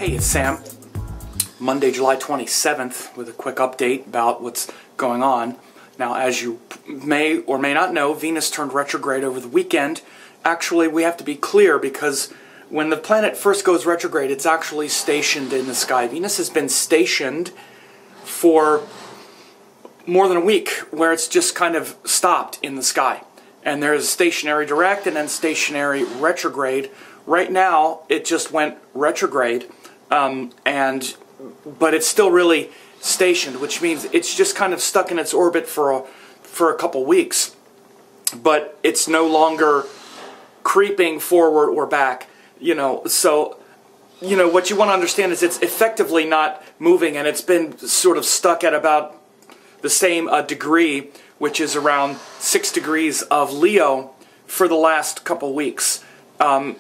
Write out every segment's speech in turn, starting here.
Hey, it's Sam. Monday, July 27th with a quick update about what's going on. Now, as you may or may not know, Venus turned retrograde over the weekend. Actually, we have to be clear because when the planet first goes retrograde, it's actually stationed in the sky. Venus has been stationed for more than a week, where it's just kind of stopped in the sky. And there's stationary direct and then stationary retrograde. Right now, it just went retrograde, but it's still really stationed, which means it's just kind of stuck in its orbit for a couple weeks. But it's no longer creeping forward or back, So, what you want to understand is it's effectively not moving, and it's been sort of stuck at about the same degree, which is around 6 degrees of Leo for the last couple weeks. Or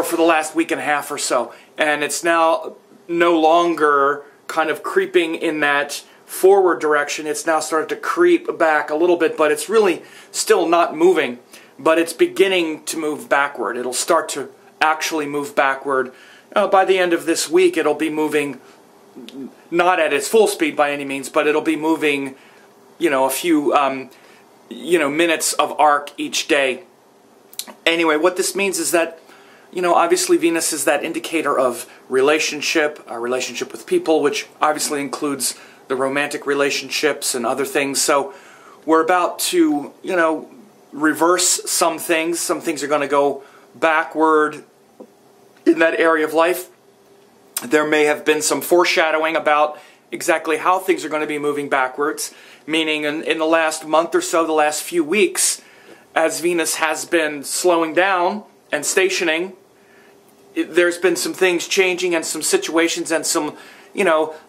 for the last week and a half or so. And it's now no longer kind of creeping in that forward direction. It's now started to creep back a little bit, but it's really still not moving. But it's beginning to move backward. It'll start to actually move backward. By the end of this week, it'll be moving, not at its full speed by any means, but it'll be moving, a few, minutes of arc each day. Anyway, what this means is that, obviously Venus is that indicator of relationship, our relationship with people, which obviously includes the romantic relationships and other things. So we're about to, reverse some things. Some things are going to go backward in that area of life. There may have been some foreshadowing about exactly how things are going to be moving backwards, meaning in the last month or so, the last few weeks, as Venus has been slowing down and stationing, there's been some things changing and some situations and some,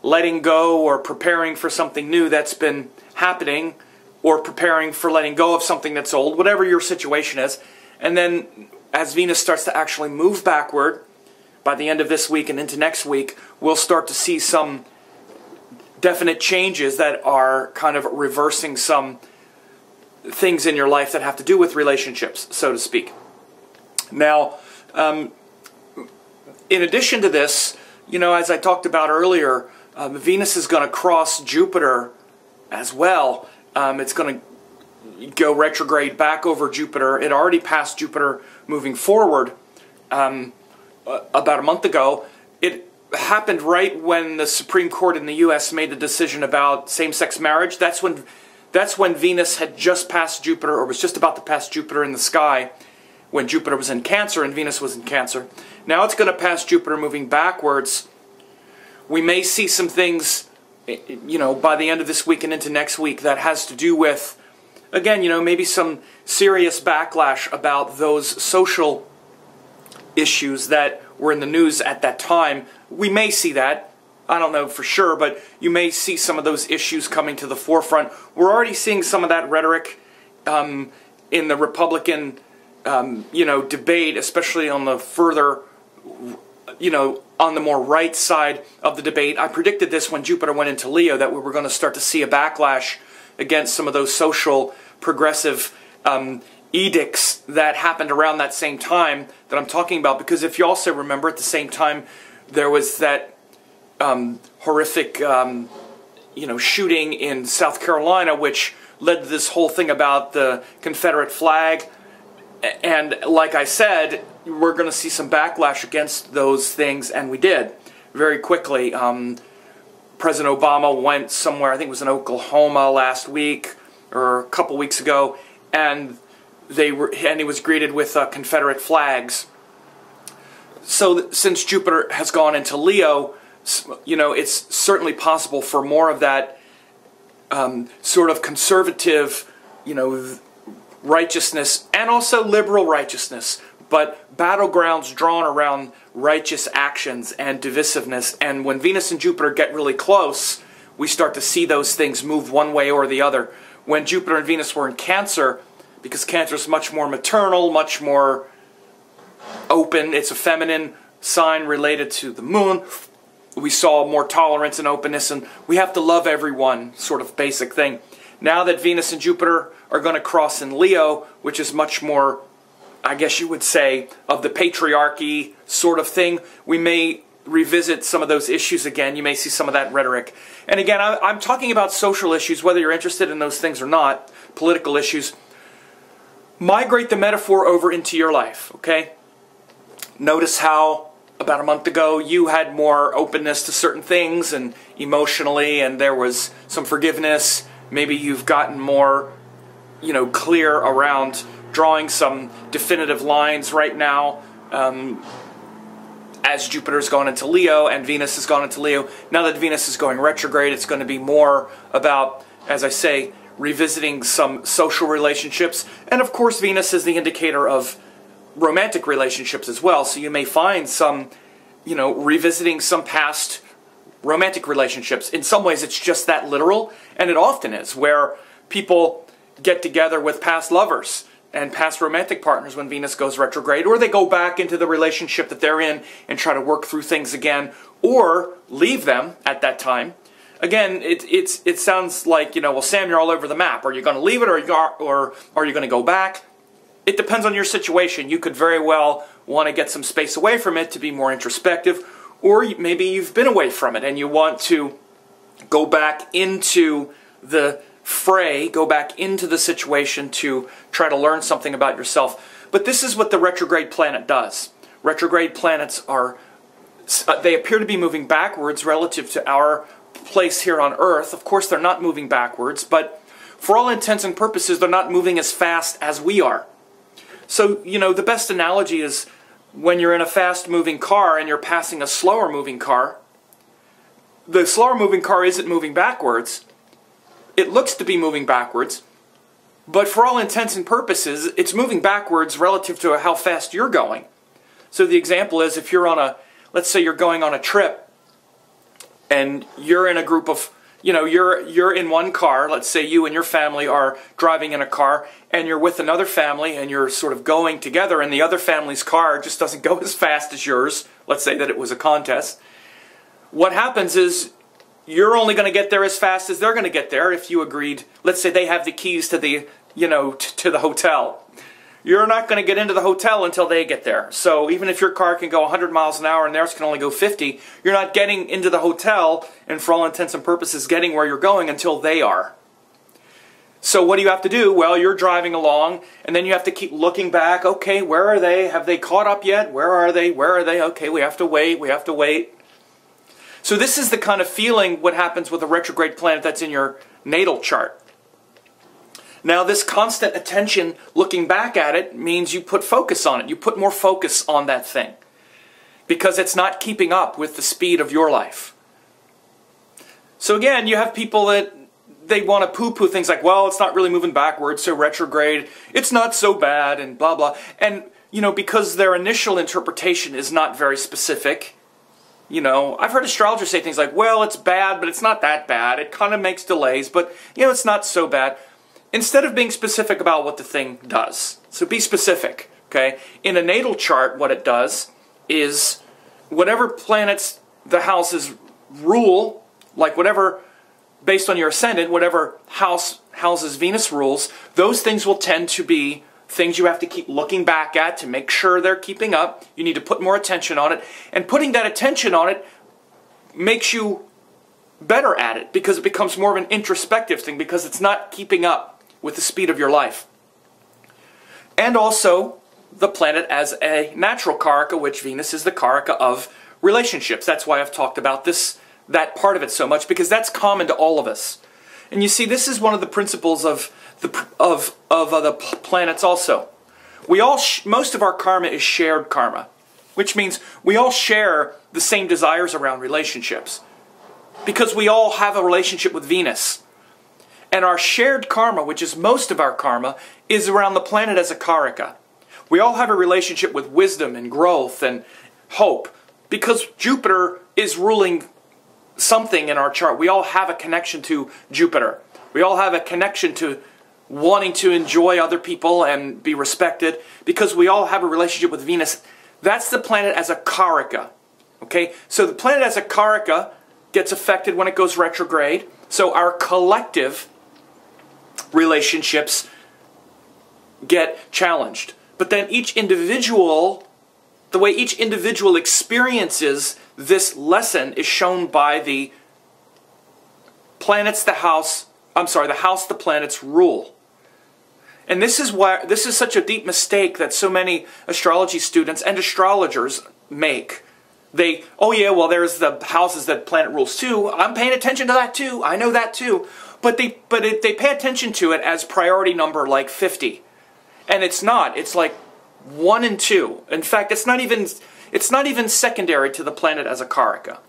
letting go or preparing for something new that's been happening, or preparing for letting go of something that's old, whatever your situation is. And then as Venus starts to actually move backward, by the end of this week and into next week, we'll start to see some definite changes that are kind of reversing some things in your life that have to do with relationships, so to speak. Now, in addition to this, as I talked about earlier, Venus is going to cross Jupiter as well. It's going to go retrograde back over Jupiter. It already passed Jupiter moving forward about a month ago. It happened right when the Supreme Court in the U.S. made the decision about same-sex marriage. That's when Venus had just passed Jupiter, or was just about to pass Jupiter in the sky, when Jupiter was in Cancer and Venus was in Cancer. Now it's going to pass Jupiter moving backwards. We may see some things, by the end of this week and into next week that has to do with, again, maybe some serious backlash about those social issues that were in the news at that time. We may see that. I don't know for sure, but you may see some of those issues coming to the forefront. We're already seeing some of that rhetoric in the Republican, debate, especially on the further, on the more right side of the debate. I predicted this when Jupiter went into Leo, that we were going to start to see a backlash against some of those social, progressive edicts that happened around that same time that I'm talking about. Because if you also remember, at the same time, there was that horrific, shooting in South Carolina, which led to this whole thing about the Confederate flag. And like I said, we're going to see some backlash against those things, and we did very quickly. President Obama went somewhere, I think it was in Oklahoma last week or a couple weeks ago, and he was greeted with Confederate flags. So since Jupiter has gone into Leo, it's certainly possible for more of that sort of conservative, righteousness, and also liberal righteousness, but battlegrounds drawn around righteous actions and divisiveness. And when Venus and Jupiter get really close, we start to see those things move one way or the other. When Jupiter and Venus were in Cancer, because Cancer is much more maternal, much more open, it's a feminine sign related to the moon, we saw more tolerance and openness, and we have to love everyone, sort of basic thing. Now that Venus and Jupiter are going to cross in Leo, which is much more, I guess you would say, of the patriarchy sort of thing, we may revisit some of those issues again. You may see some of that rhetoric. And again, I'm talking about social issues, whether you're interested in those things or not, political issues. Migrate the metaphor over into your life, okay? Notice how about a month ago you had more openness to certain things and emotionally, and there was some forgiveness. Maybe you've gotten more, clear around drawing some definitive lines right now. As Jupiter's gone into Leo and Venus has gone into Leo, now that Venus is going retrograde, it's going to be more about, as I say, revisiting some social relationships. And of course, Venus is the indicator of romantic relationships as well. So you may find some, revisiting some past romantic relationships. In some ways, it's just that literal, and it often is, where people get together with past lovers and past romantic partners when Venus goes retrograde, or they go back into the relationship that they're in and try to work through things again, or leave them at that time. Again, it sounds like, well, Sam, you're all over the map. Are you going to leave it, or are you going to go back? It depends on your situation. You could very well want to get some space away from it to be more introspective, or maybe you've been away from it and you want to go back into the fray, go back into the situation to try to learn something about yourself. But this is what the retrograde planet does. Retrograde planets they appear to be moving backwards relative to our place here on Earth. Of course, they're not moving backwards, but for all intents and purposes, they're not moving as fast as we are. So, the best analogy is when you're in a fast-moving car and you're passing a slower-moving car. The slower-moving car isn't moving backwards. It looks to be moving backwards, but for all intents and purposes, it's moving backwards relative to how fast you're going. So the example is, if you're on let's say you're going on a trip, and you're in a group of, you're in one car. Let's say you and your family are driving in a car, and you're with another family, and you're sort of going together, and the other family's car just doesn't go as fast as yours. Let's say that it was a contest. What happens is, you're only going to get there as fast as they're going to get there if you agreed. Let's say they have the keys to the, to the hotel. You're not going to get into the hotel until they get there. So even if your car can go 100 miles an hour and theirs can only go 50, you're not getting into the hotel and for all intents and purposes getting where you're going until they are. So what do you have to do? Well, you're driving along and then you have to keep looking back. Okay, where are they? Have they caught up yet? Where are they? Where are they? Okay, we have to wait. We have to wait. So this is the kind of feeling what happens with a retrograde planet that's in your natal chart. Now this constant attention looking back at it means you put focus on it. You put more focus on that thing because it's not keeping up with the speed of your life. So again, you have people that they want to poo-poo things like, well, it's not really moving backwards, so retrograde, it's not so bad, and blah, blah. And, because their initial interpretation is not very specific. I've heard astrologers say things like, well, it's bad, but it's not that bad. It kind of makes delays, but, it's not so bad. Instead of being specific about what the thing does. So be specific, okay? In a natal chart, what it does is whatever planets the houses rule, like whatever, based on your ascendant, whatever houses Venus rules, those things will tend to be things you have to keep looking back at to make sure they're keeping up. You need to put more attention on it. And putting that attention on it makes you better at it because it becomes more of an introspective thing because it's not keeping up with the speed of your life. And also the planet as a natural karaka, which Venus is the karaka of relationships. That's why I've talked about that part of it so much, because that's common to all of us. And you see, this is one of the principles of the planets also. We all, most of our karma is shared karma, which means we all share the same desires around relationships because we all have a relationship with Venus. And our shared karma, which is most of our karma, is around the planet as a karaka. We all have a relationship with wisdom and growth and hope because Jupiter is ruling something in our chart. We all have a connection to Jupiter. We all have a connection to wanting to enjoy other people and be respected because we all have a relationship with Venus. That's the planet as a karaka. Okay? So the planet as a karaka gets affected when it goes retrograde. So our collective relationships get challenged. But then each individual, the way each individual experiences this lesson is shown by the planets, the house the planets rule. And this is such a deep mistake that so many astrology students and astrologers make. Oh yeah, well there's the houses that planet rules too. I'm paying attention to that too. I know that too. But they pay attention to it as priority number like 50. And it's not. It's like 1 and 2. In fact, it's not even secondary to the planet as a karaka.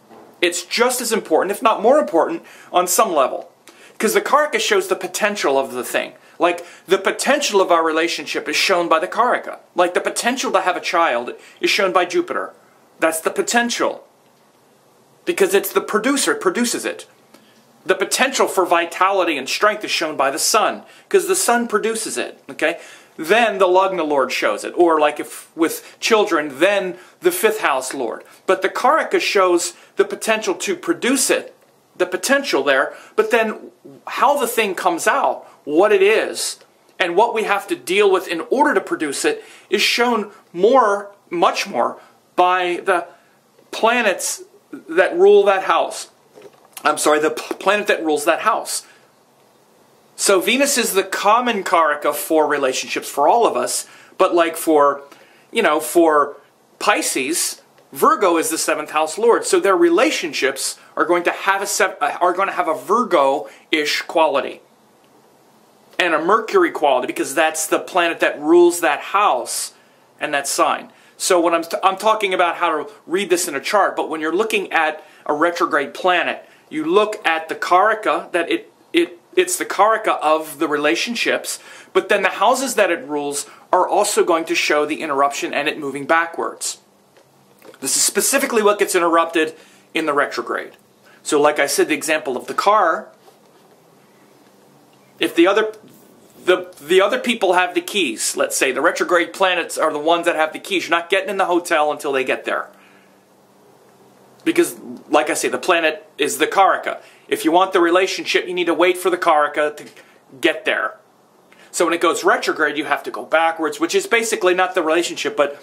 It's just as important, if not more important, on some level. Because the karaka shows the potential of the thing. Like, the potential of our relationship is shown by the karaka. Like, the potential to have a child is shown by Jupiter. That's the potential. Because it's the producer, it produces it. The potential for vitality and strength is shown by the sun. Because the sun produces it, okay? Then the Lugna Lord shows it. Or like if with children, then the 5th house Lord. But the karaka shows the potential to produce it. The potential there. But then how the thing comes out, what it is, and what we have to deal with in order to produce it is shown much more by the planets that rule that house. I'm sorry, the planet that rules that house. So Venus is the common karaka for relationships for all of us, but like for Pisces, Virgo is the 7th house Lord. So their relationships are going to have a Virgo-ish quality. And a Mercury quality, because that's the planet that rules that house and that sign. So when I'm talking about how to read this in a chart, but when you're looking at a retrograde planet, you look at the karaka, that it's the karaka of the relationships, but then the houses that it rules are also going to show the interruption and it moving backwards. This is specifically what gets interrupted in the retrograde. So like I said, the example of the car, if the other people have the keys, let's say, the retrograde planets are the ones that have the keys, you're not getting in the hotel until they get there. Because, like I say, the planet is the karaka. If you want the relationship, you need to wait for the karaka to get there. So when it goes retrograde, you have to go backwards, which is basically not the relationship, but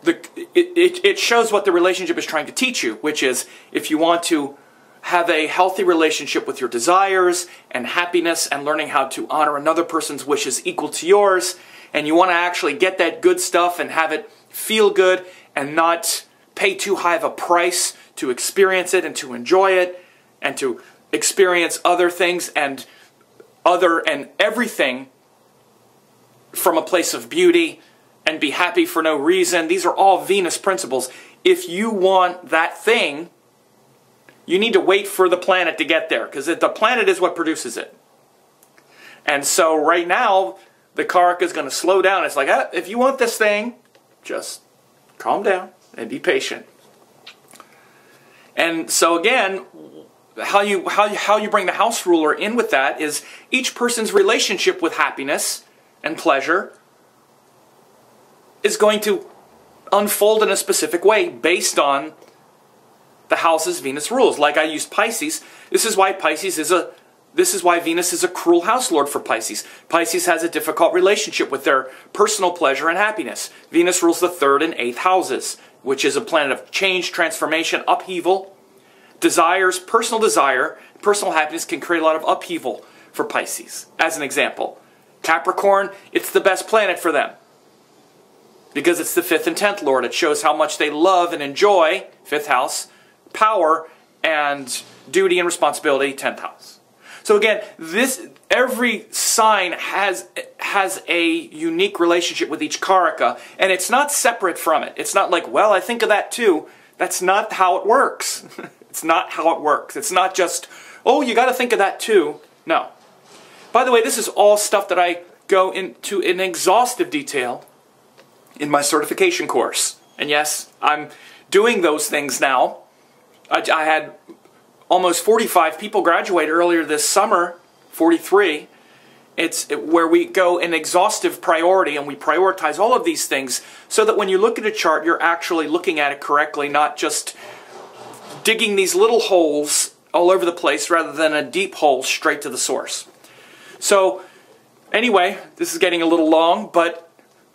it shows what the relationship is trying to teach you, which is if you want to have a healthy relationship with your desires and happiness and learning how to honor another person's wishes equal to yours, and you want to actually get that good stuff and have it feel good and not pay too high of a price to experience it and to enjoy it and to experience other things and everything from a place of beauty and be happy for no reason. These are all Venus principles. If you want that thing, you need to wait for the planet to get there, because the planet is what produces it. And so right now, the karaka is going to slow down. It's like, if you want this thing, just calm down and be patient. And so again, how you bring the house ruler in with that is each person's relationship with happiness and pleasure is going to unfold in a specific way based on the houses Venus rules. Like I used Pisces. This is why Venus is a cruel house lord for Pisces. Pisces has a difficult relationship with their personal pleasure and happiness. Venus rules the 3rd and 8th houses, which is a planet of change, transformation, upheaval. Desires, personal desire, personal happiness can create a lot of upheaval for Pisces. As an example, Capricorn, it's the best planet for them, because it's the 5th and 10th Lord. It shows how much they love and enjoy, 5th house, power and duty and responsibility, 10th house. So again, every sign has a unique relationship with each karaka, and it's not separate from it. It's not like, well, I think of that too. That's not how it works. It's not how it works. It's not just, oh, you got to think of that too. No. By the way, this is all stuff that I go into in exhaustive detail in my certification course. And yes, I'm doing those things now. I had almost 45 people graduate earlier this summer, 43. It's where we go in exhaustive priority and we prioritize all of these things so that when you look at a chart, you're actually looking at it correctly, not just digging these little holes all over the place rather than a deep hole straight to the source. So anyway, this is getting a little long, but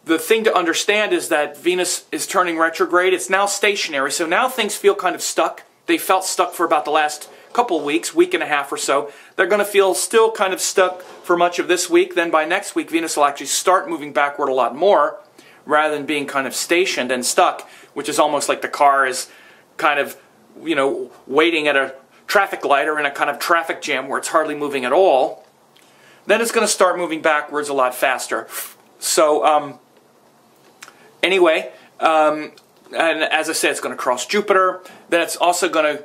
the thing to understand is that Venus is turning retrograde. It's now stationary, so now things feel kind of stuck. They felt stuck for about the last couple of weeks, week and a half or so. They're going to feel still kind of stuck for much of this week. Then by next week, Venus will actually start moving backward a lot more, rather than being kind of stationed and stuck, which is almost like the car is kind of, you know, waiting at a traffic light or in a kind of traffic jam where it's hardly moving at all. Then it's going to start moving backwards a lot faster. So, anyway, and as I said, it's going to cross Jupiter. Then it's also going to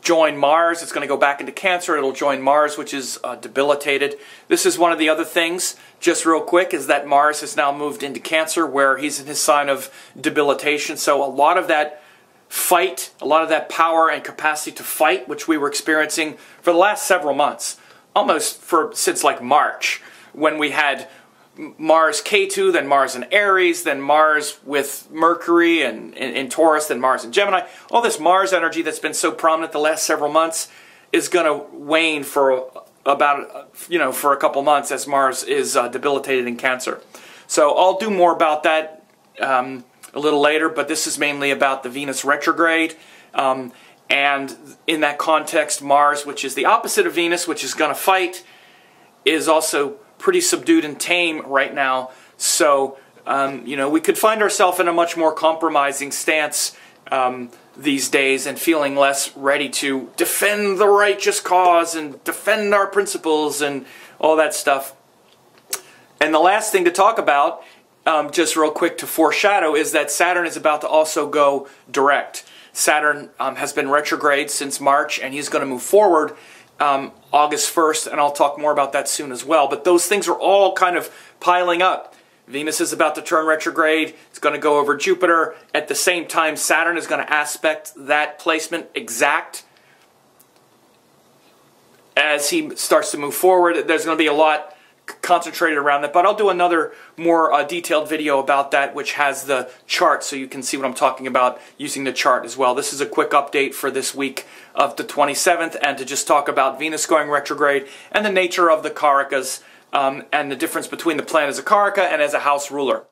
join Mars. It's going to go back into Cancer. It'll join Mars, which is debilitated. This is one of the other things, just real quick, is that Mars has now moved into Cancer, where he's in his sign of debilitation. So a lot of that fight, a lot of that power and capacity to fight, which we were experiencing for the last several months, almost since like March, when we had Mars K2, then Mars in Aries, then Mars with Mercury and in Taurus, then Mars in Gemini. All this Mars energy that's been so prominent the last several months is going to wane for about, for a couple months as Mars is debilitated in Cancer. So I'll do more about that a little later, but this is mainly about the Venus retrograde. And in that context, Mars, which is the opposite of Venus, which is going to fight, is also pretty subdued and tame right now. So, we could find ourselves in a much more compromising stance these days and feeling less ready to defend the righteous cause and defend our principles and all that stuff. And the last thing to talk about, just real quick to foreshadow, is that Saturn is about to also go direct. Saturn has been retrograde since March, and he's going to move forward August 1st, and I'll talk more about that soon as well. But those things are all kind of piling up. Venus is about to turn retrograde. It's going to go over Jupiter. At the same time, Saturn is going to aspect that placement exact as he starts to move forward. There's going to be a lot concentrated around that, but I'll do another more detailed video about that, which has the chart, so you can see what I'm talking about using the chart as well. This is a quick update for this week of the 27th, and to just talk about Venus going retrograde and the nature of the Karakas, and the difference between the planet as a Karaka and as a house ruler.